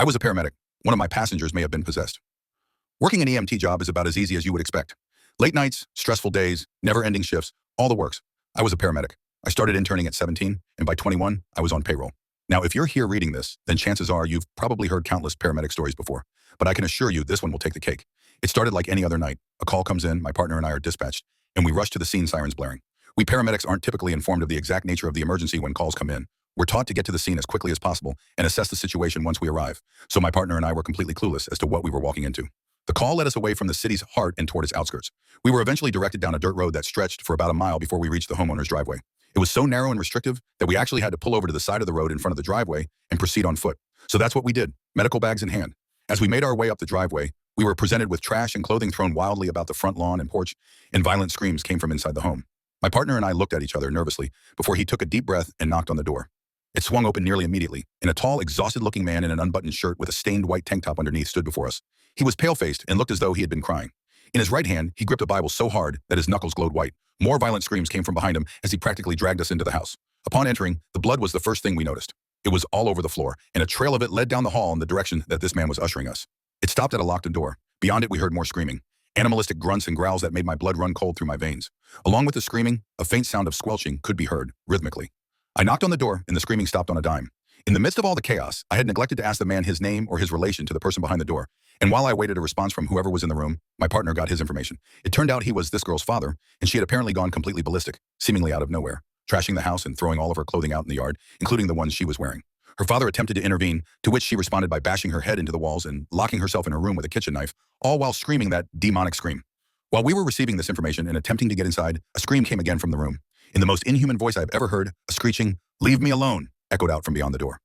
I was a paramedic. One of my passengers may have been possessed. Working an EMT job is about as easy as you would expect. Late nights, stressful days, never-ending shifts, all the works. I was a paramedic. I started interning at 17, and by 21, I was on payroll. Now, if you're here reading this, then chances are you've probably heard countless paramedic stories before. But I can assure you this one will take the cake. It started like any other night. A call comes in, my partner and I are dispatched, and we rush to the scene, sirens blaring. We paramedics aren't typically informed of the exact nature of the emergency when calls come in. We're taught to get to the scene as quickly as possible and assess the situation once we arrive. So my partner and I were completely clueless as to what we were walking into. The call led us away from the city's heart and toward its outskirts. We were eventually directed down a dirt road that stretched for about a mile before we reached the homeowner's driveway. It was so narrow and restrictive that we actually had to pull over to the side of the road in front of the driveway and proceed on foot. So that's what we did, medical bags in hand. As we made our way up the driveway, we were presented with trash and clothing thrown wildly about the front lawn and porch, and violent screams came from inside the home. My partner and I looked at each other nervously before he took a deep breath and knocked on the door. It swung open nearly immediately, and a tall, exhausted-looking man in an unbuttoned shirt with a stained white tank top underneath stood before us. He was pale-faced and looked as though he had been crying. In his right hand, he gripped a Bible so hard that his knuckles glowed white. More violent screams came from behind him as he practically dragged us into the house. Upon entering, the blood was the first thing we noticed. It was all over the floor, and a trail of it led down the hall in the direction that this man was ushering us. It stopped at a locked door. Beyond it, we heard more screaming, animalistic grunts and growls that made my blood run cold through my veins. Along with the screaming, a faint sound of squelching could be heard, rhythmically. I knocked on the door, and the screaming stopped on a dime. In the midst of all the chaos, I had neglected to ask the man his name or his relation to the person behind the door, and while I waited a response from whoever was in the room, my partner got his information. It turned out he was this girl's father, and she had apparently gone completely ballistic, seemingly out of nowhere, trashing the house and throwing all of her clothing out in the yard, including the ones she was wearing. Her father attempted to intervene, to which she responded by bashing her head into the walls and locking herself in her room with a kitchen knife, all while screaming that demonic scream. While we were receiving this information and attempting to get inside, a scream came again from the room. In the most inhuman voice I've ever heard, a screeching, "Leave me alone," echoed out from beyond the door.